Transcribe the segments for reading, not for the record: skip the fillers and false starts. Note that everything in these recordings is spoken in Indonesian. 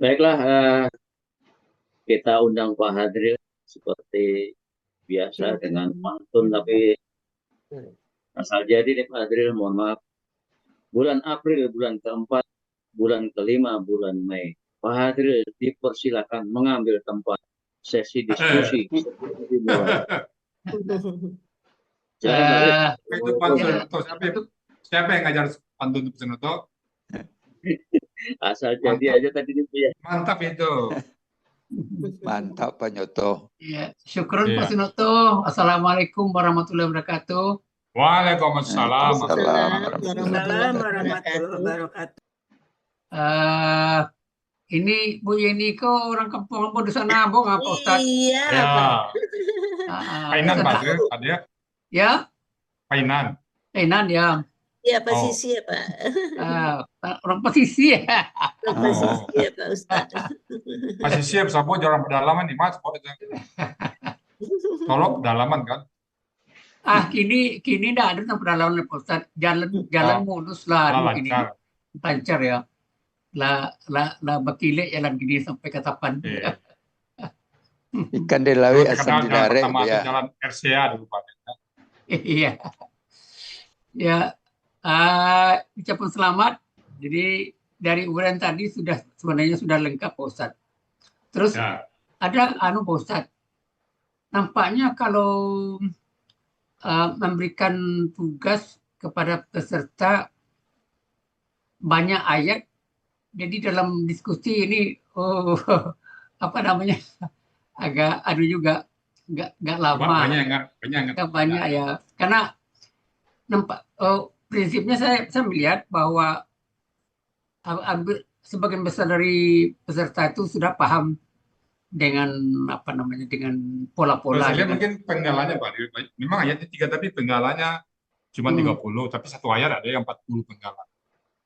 Baiklah, kita undang Pak Hadril seperti biasa dengan pantun, tapi asal jadi nih Pak Hadril, mohon maaf. Bulan April, bulan keempat, bulan kelima, bulan Mei. Pak Hadril dipersilakan mengambil tempat. Sesi diskusi dimulai. Silakan Pak Hadril. Itu Pak Sunoto. Siapa yang ngajar pantun Pak Sunoto? Asal jadi aja tadi nih Pak ya. Mantap itu. Mantap Pak Nyoto. Ya, syukuran Iya. Pak Sinoto. Assalamualaikum warahmatullahi wabarakatuh. Waalaikumsalam. Waalaikumsalam warahmatullahi wabarakatuh. Ini Bu Yeni kok orang kampung Dusun Nabong apa Ustaz? Iya, Ya. Pak. Painan Pak Ustaz, ya? ya, Painan. Enan ya. Iya, posisi ya, Pak. Orang posisi ya. Posisi ya, Pak Ustaz. Masih siap sabu jalan pedalaman nih Mas. Tolong pedalaman kan? Kini enggak ada yang pedalaman Pak Ustaz. Jalan mulus lah ini. Lancar. Lancar ya. Lah bakile jalan gini sampai ke Tapan. Iya. Ikan di lawi asam Jalan dinarik pertama ya. jalan RCA dulu Pak. Iya. Ya, ucapan selamat. Jadi dari uraian tadi sebenarnya sudah lengkap Pak Ustaz. Terus Ya. ada Pak Ustaz. Nampaknya kalau memberikan tugas kepada peserta banyak ayat, jadi dalam diskusi ini apa namanya agak juga nggak lama. Banyak ya. Karena nampak prinsipnya saya melihat bahwa sebagian besar dari peserta itu sudah paham dengan apa namanya dengan pola-pola. Saya mungkin penggalannya Pak. Memang ayatnya 3 tapi penggalannya cuma 30, tapi satu ayat ada yang 40 penggalan.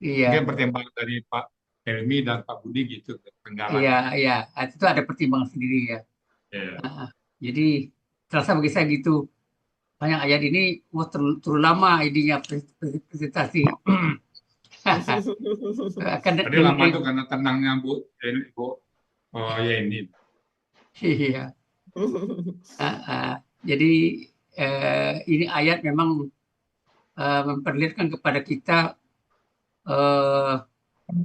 Iya. Mungkin pertimbangan dari Pak Helmi dan Pak Budi gitu penggalan. Iya. Itu ada pertimbangan sendiri ya. Iya. Jadi terasa bagi saya gitu. Banyak ayat ini terlalu lama idenya presentasi. Tadi lama itu karena tenangnya Bu Yeni. Iya. Jadi ini ayat memang memperlihatkan kepada kita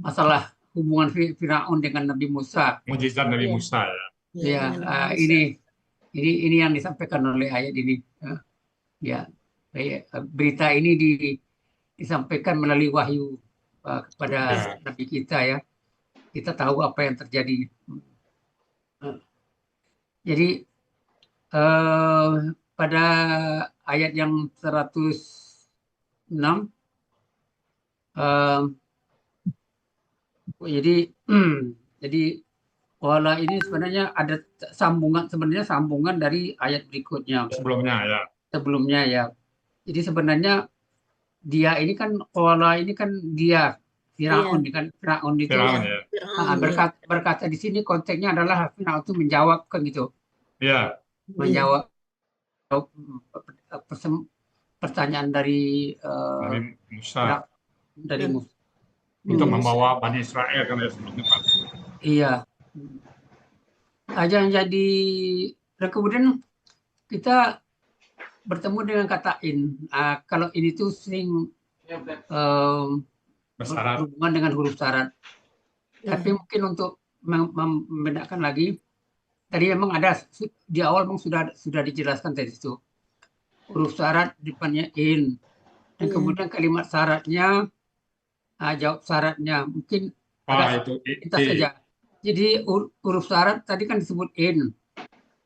masalah hubungan Firaun dengan Nabi Musa. Mujizat Nabi Musa ya. Ya, ini yang disampaikan oleh ayat ini. Ya, berita ini disampaikan melalui wahyu kepada Nabi kita ya. Kita tahu apa yang terjadi. Jadi pada ayat yang 106 jadi wala ini sebenarnya ada sambungan dari ayat berikutnya. Sebelumnya ya. Jadi sebenarnya dia ini kan wala ini kan dia Firaun kan Firaun itu berkata di sini konteksnya adalah Firaun itu menjawab kan gitu. Iya. Menjawab pertanyaan dari Musa. Dari Musa. Untuk membawa Bani Israel kan ya sebelumnya Pak. Iya. Aja yang jadi dan kemudian kita bertemu dengan kata in. Kalau ini tuh sering berhubungan dengan huruf syarat. Tapi mungkin untuk membedakan lagi, tadi memang ada di awal memang sudah dijelaskan tadi itu huruf syarat depannya in, dan kemudian kalimat syaratnya jawab syaratnya mungkin itu saja. Jadi huruf syarat tadi kan disebut in.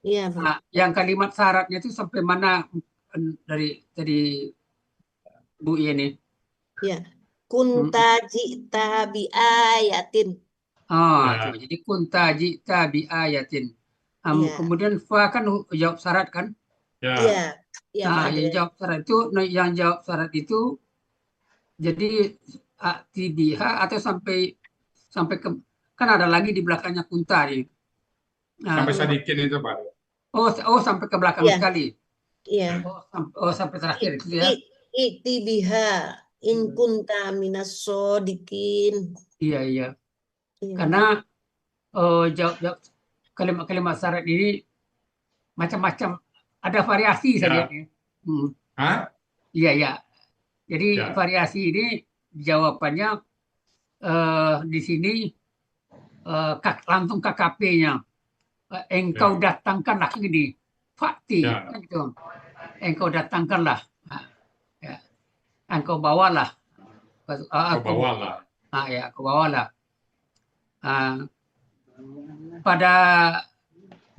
Iya. Yang kalimat syaratnya itu sampai mana dari Bu Yeni? Iya. Kunta ji'ta bi ayatin. Jadi kunta ji'ta bi ayatin. Kemudian fa kan jawab syarat kan? Iya. Yang jawab syarat itu jadi tibiha atau sampai ke kan ada lagi di belakangnya kunta nih. Sampai sedikit itu Pak. Sampai ke belakang sekali. Iya. Sampai terakhir itu ya. Tibiha in kunta minas shodiqin. Iya. Karena jawab kalimat-kalimat syarat ini macam-macam, ada variasi saya Ya. lihat. Hah? Iya, ya. Jadi Ya. variasi ini jawabannya di sini langsung KKP-nya. Engkau datangkanlah gini, fakti, Ya. kan gitu. Engkau datangkanlah, ya. Engkau bawalah, Kau bawalah. ya, aku bawalah. Pada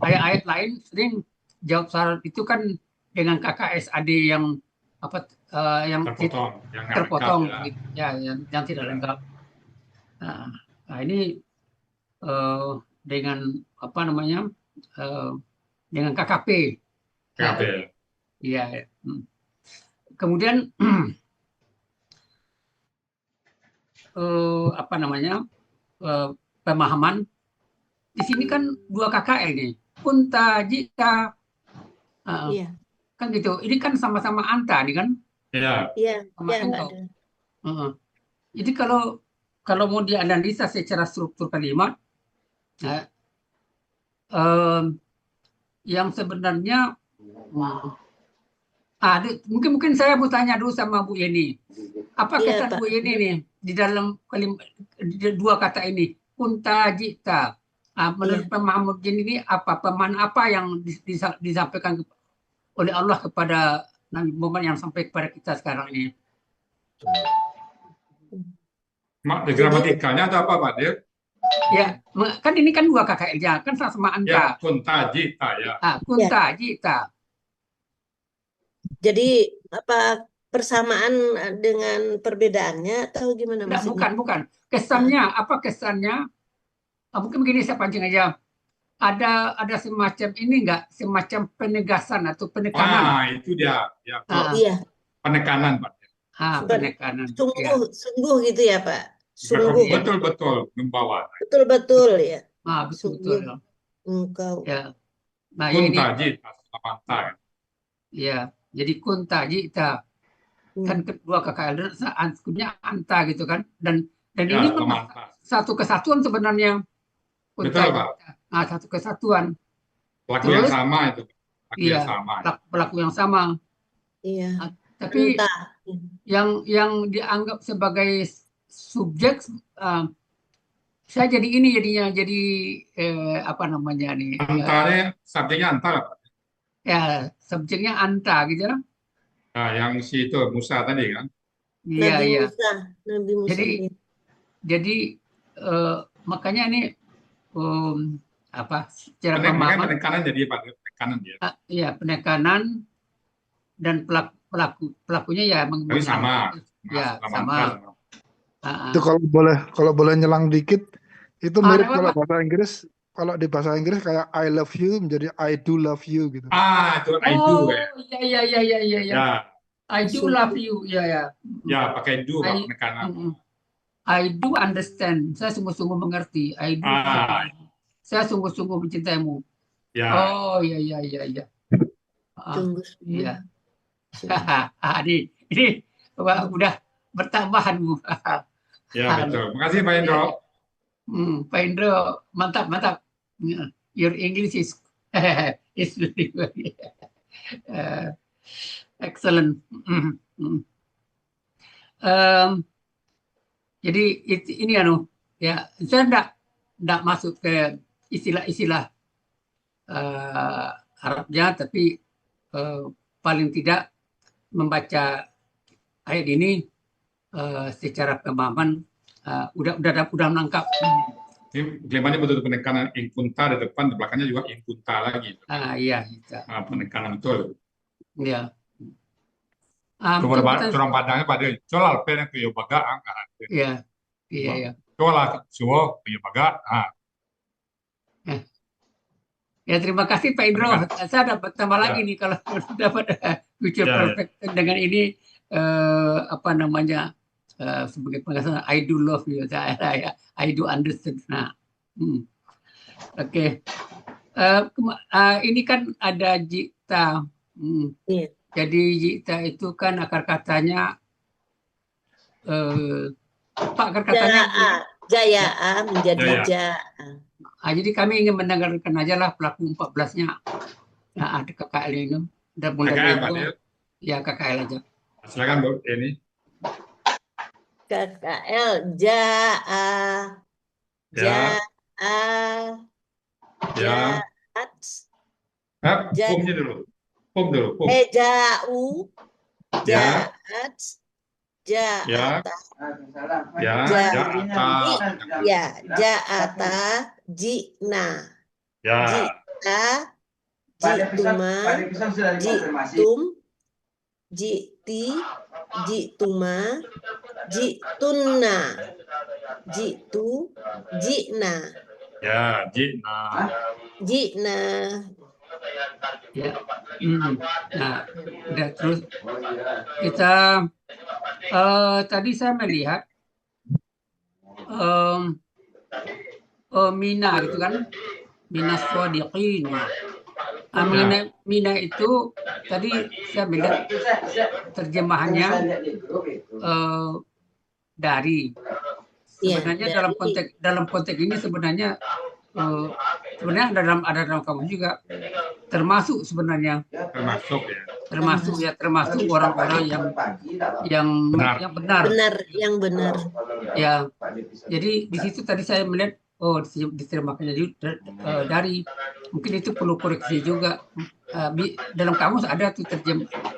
ayat-ayat lain sering jawab syarat itu kan dengan KKSAD yang yang Terpotong, yang nggak terpotong, lengkap, gitu. Ya, yang tidak lengkap. Nah, ini dengan apa namanya, dengan KKP. KKP. Iya. Kemudian apa namanya, pemahaman di sini kan 2 KKL nih, kunta, jika, Iya. kan gitu. Ini kan sama-sama anta nih kan, Iya. Iya, sama iya, Pak engkau. Adil. Jadi kalau mau dianalisa secara struktur kalimat, yang sebenarnya mungkin saya mau tanya dulu sama Bu Yeni. Apa Iya, kesan Pak. Bu Yeni nih di dalam di 2 kata ini, kunta, jita. Menurut Iya. pemahaman Jin ini pemahaman apa yang disampaikan oleh Allah kepada Nabi Muhammad yang sampai kepada kita sekarang ini? Gramatikalnya ada apa, Pak Dir? Ya, kan ini kan 2 KKL-nya, kan sama Ya, anta. kunta jita ya. Kunta, jita. Jadi apa persamaan dengan perbedaannya atau gimana Enggak, maksudnya? bukan. Kesannya, apa kesannya? Mungkin begini saya pancing aja. Ada semacam ini enggak, semacam penegasan atau penekanan. Itu dia. Ya, Iya. penekanan, Pak. Penekanan. Sungguh gitu ya, Pak. Sungguh. Betul-betul membawa. Betul-betul ya. Betul-betul. Engkau. Ya. Nah, kunta jita sama anta. Ya, jadi kunta jita. Kan kedua KKL sebenarnya anta gitu kan. Dan ini memang satu kesatuan sebenarnya. Betul, Pak. Satu kesatuan. Pelaku yang sama itu. Pelaku yang sama. Iya. Tapi yang dianggap sebagai subjek, saya jadi ini jadi apa namanya nih? Antara subjeknya anta, Pak. Ya, subjeknya anta gitu. Nah, yang si itu Musa tadi kan? Iya. Nabi Musa. Jadi makanya ini secara pemahaman penekanan jadi penekanan dia. Iya, penekanan dan pelakunya ya tapi sama. Ya, sama. Itu kalau boleh nyelang dikit, itu mirip kalau bahasa Inggris. Kalau di bahasa Inggris kayak I love you menjadi I do love you gitu. Itu I do ya. Iya. I do love you. Ya. Ya, pakai do penekanan. I do understand. Saya sungguh-sungguh mengerti. I do. Saya sungguh-sungguh mencintaimu. Ya. Oh, iya. Iya. Ini udah bertambahan, Bu. Ya, betul. Makasih Pak Indro. Pak Indro, mantap. Your English is really good. Excellent. Jadi ini ya, saya enggak masuk ke istilah-istilah Arabnya, tapi paling tidak membaca ayat ini secara pemahaman udah menangkap. Ini kelihatannya betul penekanan in kunta di depan, di belakangnya juga in kunta lagi. Iya. Penekanan betul. Iya. Orang Padangnya pada colal pen ke yobaga angkat. Iya. Colal suwo ke yobaga. Ya, terima kasih Pak Indro. Saya dapat tambah lagi nih kalau dapat future perfect dengan ini apa namanya sebagai pengasaran I do love you. I do understand. Oke. Ini kan ada jita. Jadi jita itu kan akar katanya apa akar katanya? Jaya menjadi ja. Jadi kami ingin mendengarkan aja lah pelaku 14-nya. Nah, ada KKL ini. Dan KKL, Pak Adil. Ya, KKL aja. Silakan Bu ini. KKL jaa Ya. Ya. jaat Pumnya dulu. Pum dulu. Pum. jau Ya. jaat Ya. jaata Ya. jaata jina Ya. jita jituma jitum jiti jituma jitunna jitu jina Ya. Jina. jina Ya. Nah, udah terus kita tadi saya melihat Mina gitu kan, Mina Shodiqin. Mengenai Mina itu tadi saya melihat terjemahannya dari. Sebenarnya dalam konteks ini sebenarnya ada dalam kamus juga termasuk sebenarnya termasuk orang-orang yang benar ya. Jadi di situ tadi saya melihat diterjemahkannya dari mungkin itu perlu koreksi juga. Dalam kamus ada tuh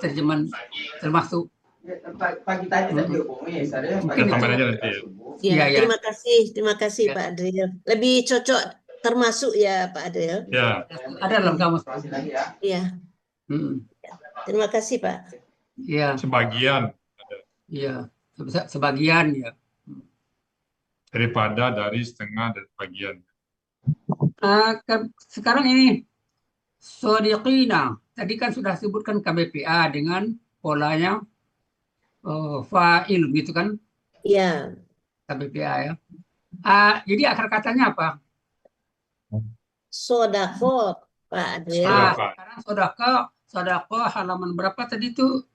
terjemahan termasuk. Mungkin itu. Ya, terima kasih Pak Adriel. Lebih cocok termasuk ya Pak Adriel. Ya. Ada dalam kamus. Iya. Terima kasih Pak. Iya. Sebagian. Iya. Sebagian ya. Daripada dari setengah dan sebagian. Sekarang ini Shodiqina. Tadi kan sudah sebutkan KBPA dengan polanya fa'il gitu kan? Iya. KBPA ya. Jadi akar katanya apa? Sodako, Pak Adriel. Sekarang sodako halaman berapa tadi itu?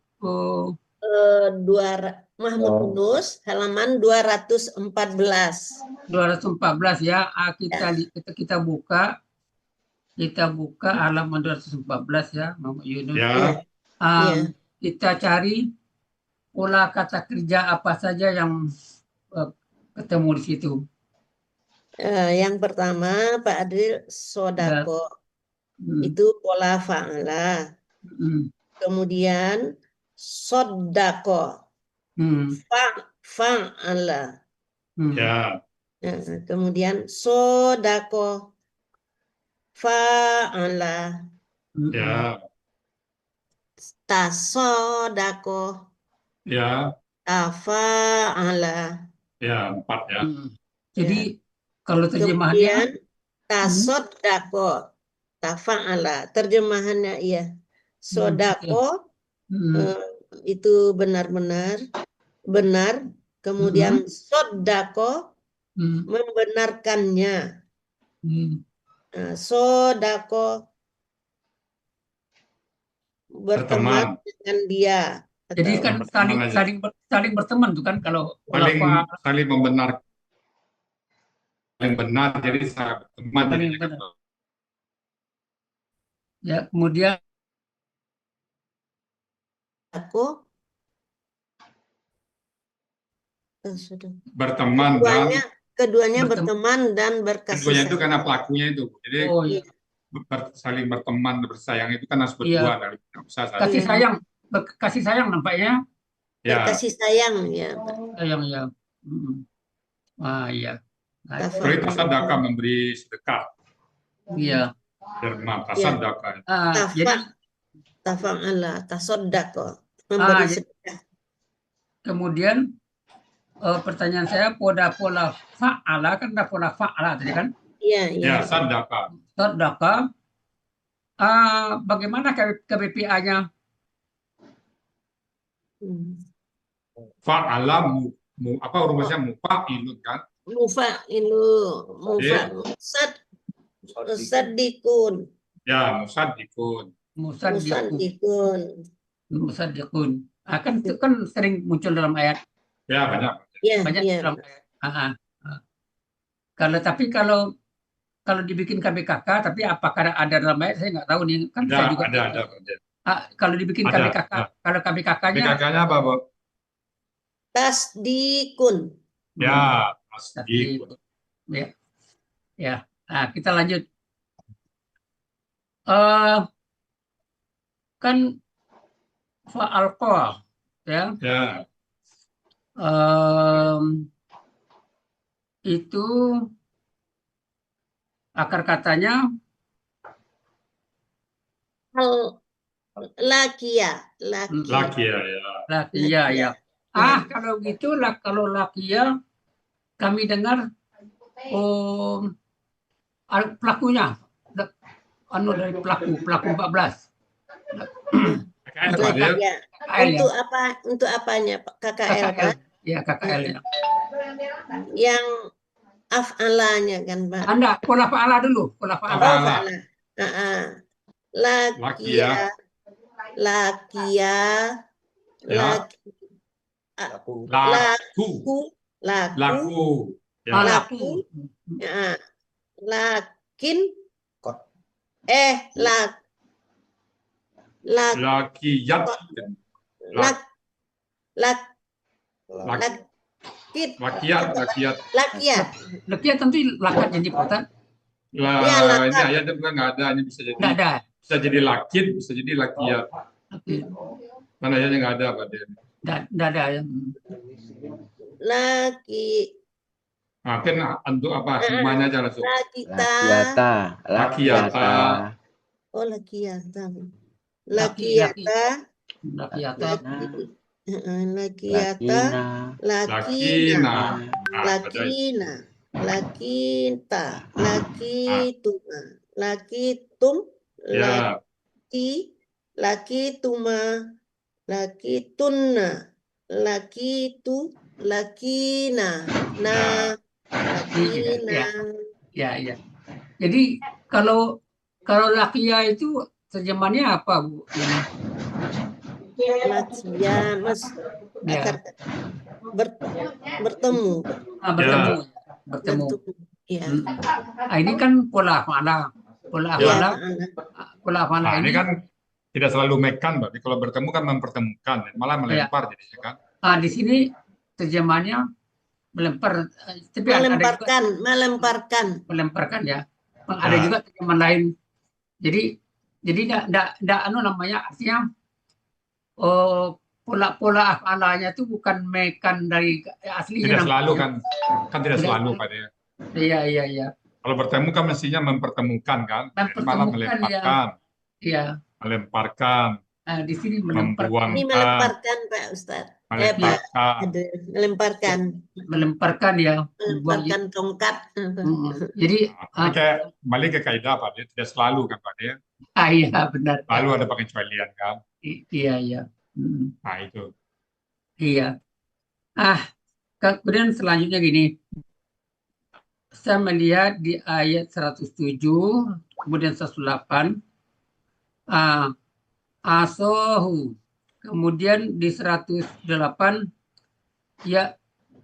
Mahmud Yunus halaman 214. 214 ya. Kita buka halaman 214 ya, Mahmud Yunus. Ya. Kita cari pola kata kerja apa saja yang ketemu di situ. Yang pertama Pak Adriel, sodako itu pola fa'ala. Kemudian sodako fa'ala. Ya. Kemudian sodako fa'ala. Ya. Tasodako. Ya. Tafa'ala. Ya, 4 ya. Jadi kalau terjemahannya tasodako tafa'ala, terjemahannya iya. Sodako itu benar-benar benar, kemudian sodako membenarkannya. Sodako berteman dengan dia. Jadi kan saling berteman tuh kan kalau saling membenarkan. Yang benar, jadi sangat berteman. Ya, kemudian aku berteman keduanya berteman dan berkasih keduanya itu karena pelakunya itu. Jadi saling berteman, bersayang itu kan harus berdua. Kasih sayang nampaknya. Berkasih sayang ya. Sayang ya. Iya. Prioritas sedekah memberi sedekah. Iya. Derma, tasadaka. Jadi tafa'ala, tasaddaqo, memberi sedekah. Kemudian pertanyaan saya pola fa'ala kan ada pola fa'ala tadi kan? Iya. Ya, sadaka. Sadaka. Bagaimana KBPA-nya? Fa'ala apa rumusnya mufa'ilun kan? Musaddiqun. Ya, musaddiqun. Musaddiqun. Itu kan sering muncul dalam ayat. Ya, banyak. Dalam ayat. Kalau kalau dibikin KBKK, tapi apakah ada dalam ayat saya nggak tahu nih. Kan saya juga ada. kalau dibikin Ada, KBKK, ada. kalau KBKK-nya BKK-nya apa, Bu? Tasdikun. Ya, Tapi, tasdik. ya. Nah, kita lanjut. Kan fa'alqa, ya. Ya, Itu akar katanya Lakia. laki ya. lakia, ya. Kalau gitu, kalau lakia, kami dengar pelakunya, dari pelaku 14. KKL, Pak Adil. Ya. Untuk apa? Untuk apanya, Pak? KKL, Pak? Ya, KKL-nya. Yang af'alanya kan, Pak? Anda pola fa'ala dulu, pola fa'ala. Fa'ala. Fa'ala. Lakia. Ya. Laku. Ya. Laku. Ya. Lakin. Lakiyat. Lakiyat. Lakia tentu lakat jadi potan. Ini ayatnya bukan nggak ada, ini bisa jadi. Nggak ada. Bisa jadi lakit, bisa jadi lakiyat. Kan ayatnya nggak ada, Pak Adil. Nggak ada. Laki. Nah, kan untuk apa? Semuanya aja langsung. Lakiyata. Oh, lakiyata. Lakiyata. Lakina. Lakinta. Lakituma. Lakitum. Ya. Lakituma. Lakitunna. Lakitu. Lakina. Lakina. Ya. Jadi kalau lakia itu terjemahannya apa, Bu? Lakia, Mas. Ya. Bertemu. Bertemu. Ya. Ini kan pola fa'ala. Pola fa'ala Nah, ini ini kan tidak selalu mekan, berarti kalau bertemu kan mempertemukan, malah melempar jadinya kan. di sini terjemahannya melempar, tapi melemparkan ya. Ada juga terjemahan lain. Jadi enggak namanya, artinya pola afalanya itu bukan mekan dari aslinya. Tidak selalu kan tidak selalu, Pak Adil. Iya. Kalau bertemu kan mestinya mempertemukan kan, malah melemparkan. Iya. Melemparkan. Di sini melemparkan. Ini melemparkan, Pak Ustadz. Melemparkan ya. Melemparkan tongkat. Jadi kembali ke kaidah, Pak Adil, tidak selalu kan, Pak Adil. Iya, benar. Lalu ada pengecualian kan. Iya. Nah, itu. Iya. Kemudian selanjutnya gini. Saya melihat di ayat 107, kemudian 108, asohu. Kemudian di 108,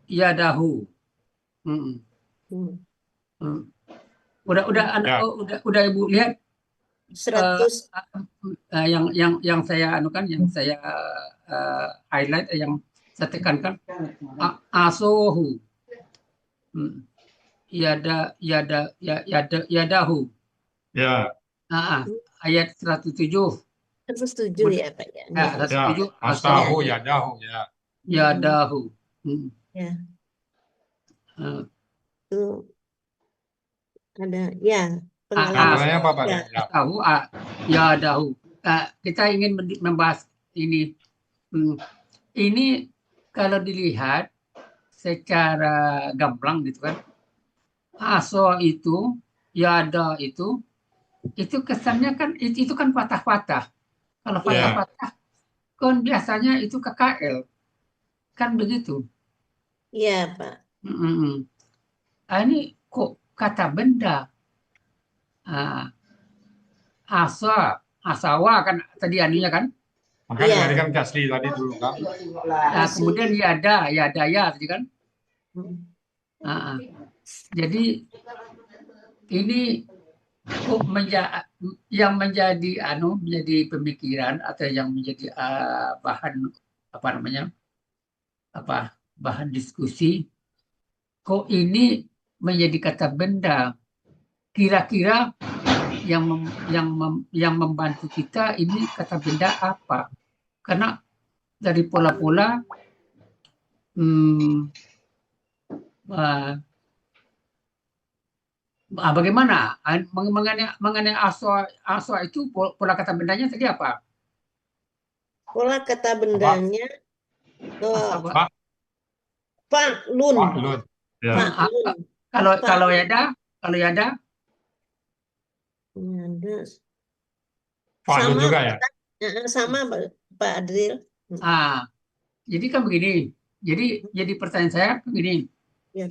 yadahu. Udah Ibu lihat 100 yang saya yang saya highlight, yang saya tekankan, asohu. Yadahu. Ya. Ayat 107. 107 ya, Pak ya. 107. Asahu yadahu ya. Yadahu. Ya. Itu ada ya pengalamannya apa, Pak? Yadahu. Kita ingin membahas ini. Ini kalau dilihat secara gamblang gitu kan, aso itu, yada itu kesannya kan itu kan patah-patah. Kalau patah-patah kan biasanya itu KKL, kan begitu. Iya, Pak. Ini kok kata benda, asawa kan tadi anunya kan. Makanya tadi kan asli tadi dulu kan. Kemudian yada tadi kan. Jadi ini kok yang menjadi pemikiran atau yang menjadi bahan bahan diskusi, kok ini menjadi kata benda. Kira-kira yang membantu kita ini kata benda apa? Karena dari pola-pola bagaimana mengenai aswa itu pola kata bendanya tadi apa? Pola kata bendanya Fa'lun. Fa'lun. Ya. Fa'lun. Kalau yada Fa'lun sama juga ya. sama Pak Adril. Jadi kan begini. Jadi pertanyaan saya begini. Ya,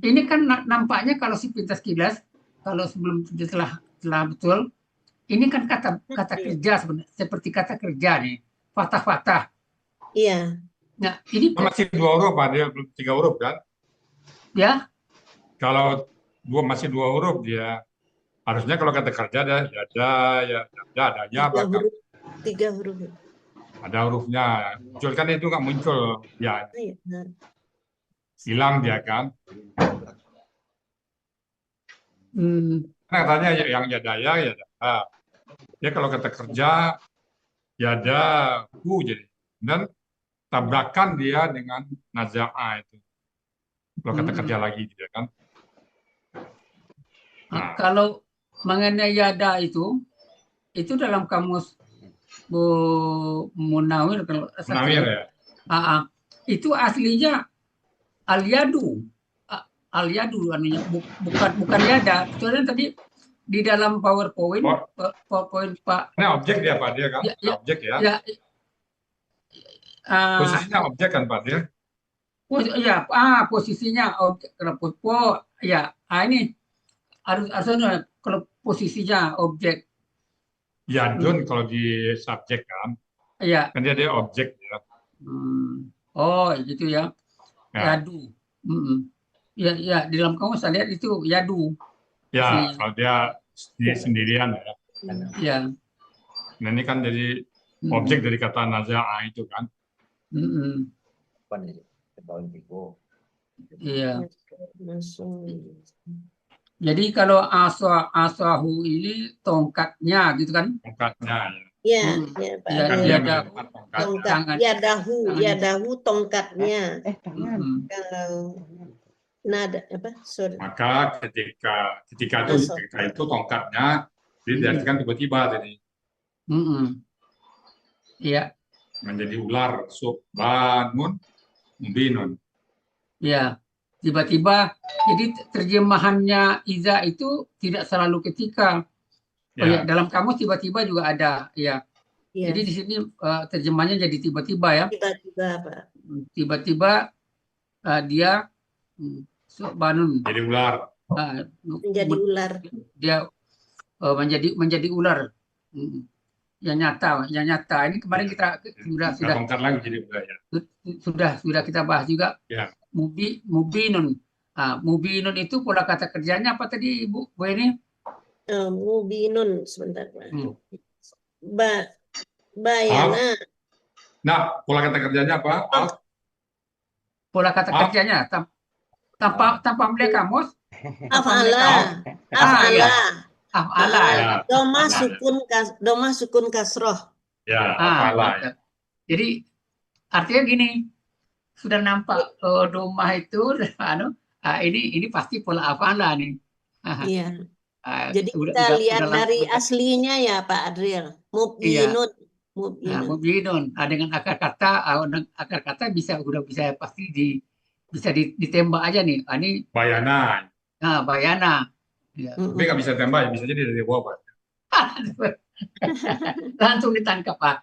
ini kan nampaknya kalau sepintas kilas, kalau setelah betul, ini kan kata kerja sebenarnya, seperti kata kerja nih, fatah-fatah. Iya. Nah, ini masih 2 huruf, Pak, dia belum 3 huruf kan? Ya. Kalau masih 2 huruf dia harusnya kalau kata kerja ada adanya bakal 3 huruf. ada hurufnya. Muncul kan itu nggak muncul ya. Hilang dia kan. Katanya yang yadaya ya. Ya kalau kata kerja yada jadi dan tabrakan dia dengan naza'a itu. Kalau kata kerja lagi gitu kan. Kalau mengenai yada itu dalam kamus Munawir kalau Munawir ya. Itu aslinya al-yadu artinya bukan yada. Soalnya tadi di dalam PowerPoint Pak. Ini objek dia Pak dia kan? Objek ya. Posisinya objek kan Pak dia? Ya, posisinya objek. Ini harusnya kalau posisinya objek. Yadun kalau di subjek kan? Iya. Kan dia objek ya. Oh, gitu ya. Yadu. Ya, di dalam kamus saya lihat itu yadu. Ya, kalau dia sendirian ya. Ya. Nah, ini kan jadi objek dari kata naza'a itu kan. Iya. Jadi kalau aswahu ini tongkatnya gitu kan? Tongkatnya. Ya, yadahu tongkatnya. Kalau nada maka ketika itu tongkatnya diartikan tiba-tiba tadi. Iya. Menjadi ular, subhanun, mubinun. Ya, tiba-tiba. Jadi terjemahannya iza itu tidak selalu ketika. Dalam kamus tiba-tiba juga ada. Ya. Jadi di sini terjemahannya jadi tiba-tiba ya. Tiba-tiba Pak. Tiba-tiba dia subhanun. Jadi ular. Menjadi ular. Dia menjadi ular. Yang nyata. Ini kemarin kita sudah lagi jadi ular ya. Sudah kita bahas juga. Ya. Mubinun. Mubinun itu pola kata kerjanya apa tadi Bu ini? Mubinun sebentar Pak. Bayana. Nah, pola kata kerjanya apa? Pola kata kerjanya tanpa melihat kamus. Af'ala. Ya. Doma sukun kasroh. Ya, af'ala. Jadi artinya gini, sudah nampak doma itu ini pasti pola af'ala nih. Iya. Jadi kita lihat dari aslinya ya Pak Adril. Mubinun. Mubinun. Dengan akar kata bisa pasti bisa ditembak aja nih. Ini bayana. Bayana. Ya. Tapi nggak bisa tembak, bisa jadi dari bawah Pak. Langsung ditangkap Pak.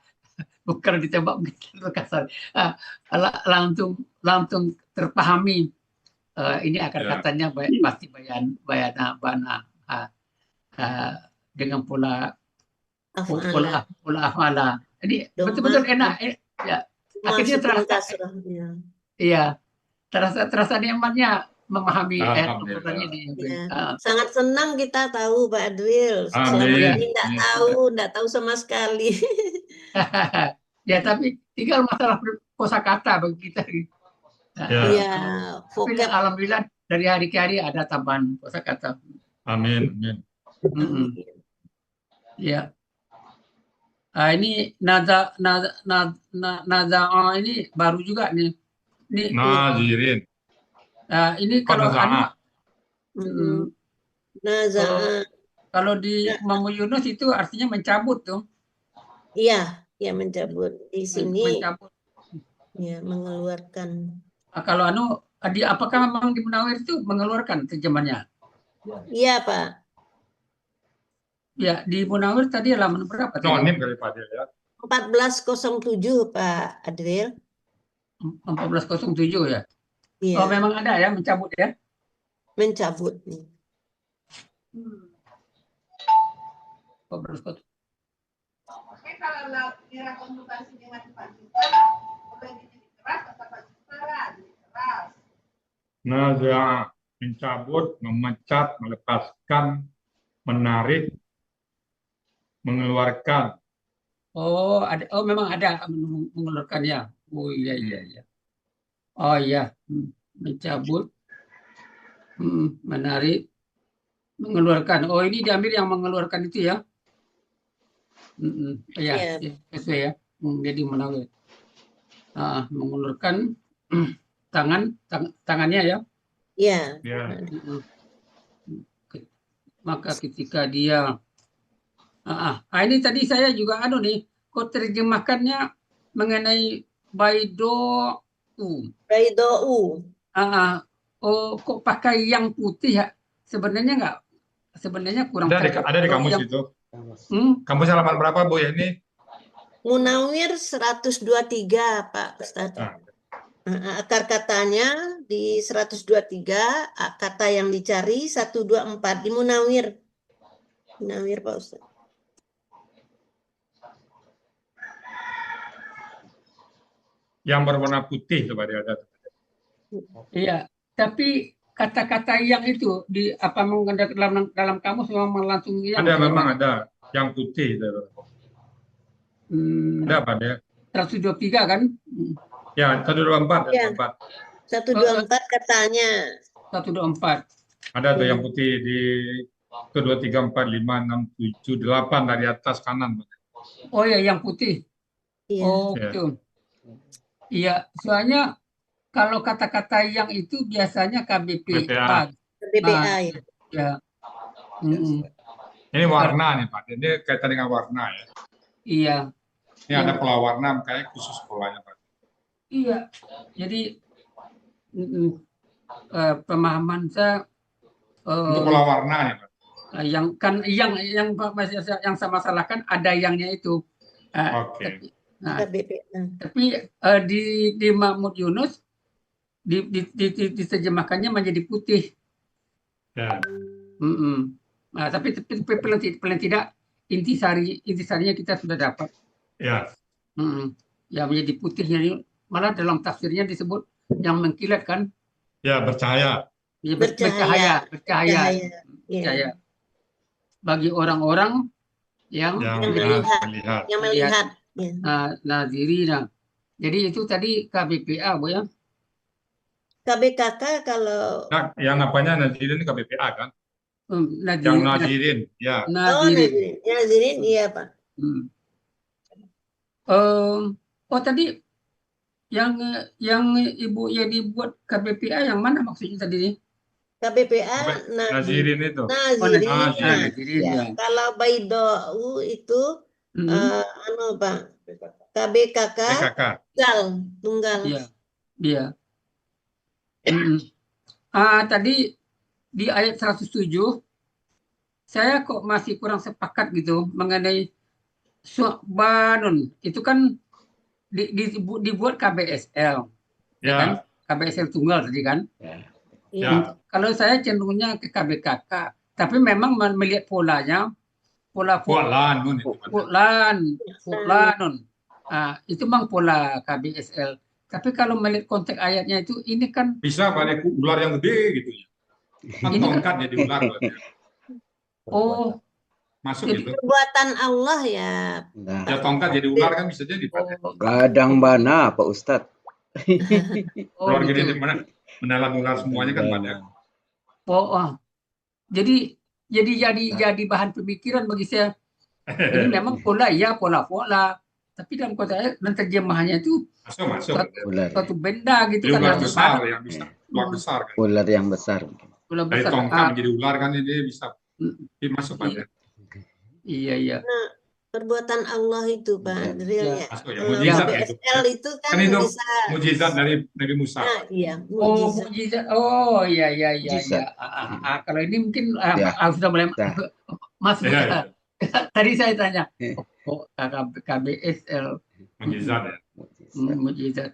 Bukan ditembak begitu kasar. Langsung terpahami. Ini akar katanya pasti bayana bana. Dengan pola afala. Jadi betul-betul enak ya. Akhirnya terasa. Iya. Terasa nikmatnya memahami ayat Alhamdulillah. Al-Quran ini. Ya. Sangat senang kita tahu Pak Adril. Selama Amin. ini enggak tahu sama sekali. Ya, tapi tinggal masalah kosakata bagi kita. Iya, Tapi vocab. alhamdulillah dari hari ke hari ada tambahan kosakata. Amin. Ya. Ini naza'a ini baru juga nih. Ini Nazirin. ini kalau naza'a. Naza'a. Kalau di Imam Yunus itu artinya mencabut tuh. Iya, ya mencabut. Di sini Mencabut. ya mengeluarkan. Kalau apakah memang di Munawir itu mengeluarkan terjemahnya? Iya, Pak. Ya, di Munawir tadi halaman berapa? Nonim kali Pak Adil ya. 1407 Pak Adril. 1407 ya. Iya. Oh, memang ada ya mencabut ya. Mencabut nih. 1407. Oke, kalau kira konsultasi dengan Pak Cipta, boleh jadi keras kata Pak Cipta lah, jadi keras. Naza'a, mencabut, memecat, melepaskan, menarik, mengeluarkan. Oh, ada. Oh, memang ada mengeluarkannya. Oh, iya. Oh, iya. Mencabut, menarik, mengeluarkan. Oh, ini diambil yang mengeluarkan itu ya. Ya, sesuai ya. Jadi Munawir. Mengeluarkan tangannya ya. Iya. Maka ketika dia ini tadi saya juga kok terjemahkannya mengenai Baido'u. Oh, kok pakai yang putih ya? Sebenarnya kurang. Ada di kamus itu. Kamus halaman berapa Bu ya ini? Munawir 123 Pak Ustadz. Akar katanya di 123, kata yang dicari 124 di Munawir. Munawir Pak Ustadz. Yang berwarna putih coba dia ada. Iya, tapi kata-kata yang itu di dalam kamus memang langsung yang memang ada yang putih itu. Ada apa dia? 123 kan? Ya, 124. Ya. 124 katanya. 124. Ada tuh yang putih di 1, 2, 3, 4, 5, 6, 7, 8 dari atas kanan. Oh ya, yang putih. Iya. Oh, betul. Iya, soalnya kalau kata-kata yang itu biasanya KBPA. KBPA ya. Ini warna nih Pak, ini kaitan dengan warna ya. Iya. Ini ada pola warna, makanya khusus polanya Pak. Iya, jadi pemahaman saya untuk pola warna ya Pak. Yang saya masalahkan ada yangnya itu. Oke. Tapi di Mahmud Yunus diterjemahkannya menjadi putih. Ya. Tapi paling tidak intisarinya kita sudah dapat. Ya. Ya, menjadi putihnya ini malah dalam tafsirnya disebut yang mengkilat kan? Ya, bercahaya. Ya, bercahaya. Bagi orang-orang yang melihat. Nazirina. Jadi itu tadi KBPA Bu ya. KBKK kalau yang apanya Nazirin ini KBPA kan? Yang Nazirin, ya. Nazirin iya Pak. Tadi yang Ibu ya dibuat KBPA yang mana maksudnya tadi nih? KBPA Nazirin itu. Nazirin. Ya. Kalau Baido'u itu Pak. KBKK tunggal. Iya. Tadi di ayat 107 saya kok masih kurang sepakat gitu mengenai Su'banun. Itu kan dibuat KBSL. Ya kan? KBSL tunggal tadi kan? Ya. Kalau saya cenderungnya ke KBKK, tapi memang melihat polanya Fulanun. Itu memang pola KBSL. Tapi kalau melihat konteks ayatnya itu, ini kan Bisa balik ular yang gede gitu ya. Kan Ini kan- tongkat jadi ular. oh Masuk Jadi- gitu. Perbuatan Allah ya. Nah, Ya tongkat jadi ular kan bisa jadi. Pak. oh, gadang bana Pak Ustadz. oh Ular gitu. gede menelan ular semuanya kan banyak. Oh. Jadi jadi bahan pemikiran bagi saya. Ini memang pola pola. Tapi dalam konteks ayat dan terjemahannya itu Masuk. Ular, suatu benda gitu Jadi kan. ular harus besar ada yang bisa. Ular besar kan. ular yang besar. pola Dari besar. tongkat menjadi ular kan ini bisa masuk Iya. pada. Iya. Perbuatan Allah itu Pak Ya. Adriel Ya. ya. Masuk ya, Kalau mujizat ya. BSL itu kan Kan itu bisa. mujizat dari Nabi Musa. Nah, iya, Oh, mujizat. mujizat. Oh, iya. Mujizat. Kalau ini mungkin Ya. sudah mulai Ya. masuk. Iya. Tadi saya tanya, Ya. KBSL Mujizat ya. mujizat.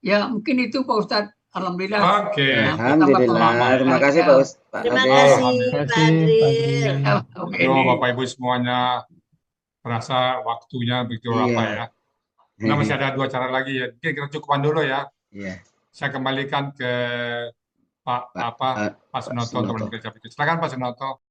Ya, mungkin itu Pak Ustadz. Alhamdulillah. Oke. Alhamdulillah. Terima kasih Pak Ustadz. Terima Adel. kasih Alhamdulillah. Pak Adriel. Oke, Aduh, ini. Bapak Ibu semuanya merasa waktunya begitu Iya. apa ya. Nah, masih ada 2 cara lagi ya. Oke, kita cukupan dulu ya. Iya. Saya kembalikan ke Pak Pak Sunoto untuk Sunoto. berbicara. Silakan Pak Sunoto.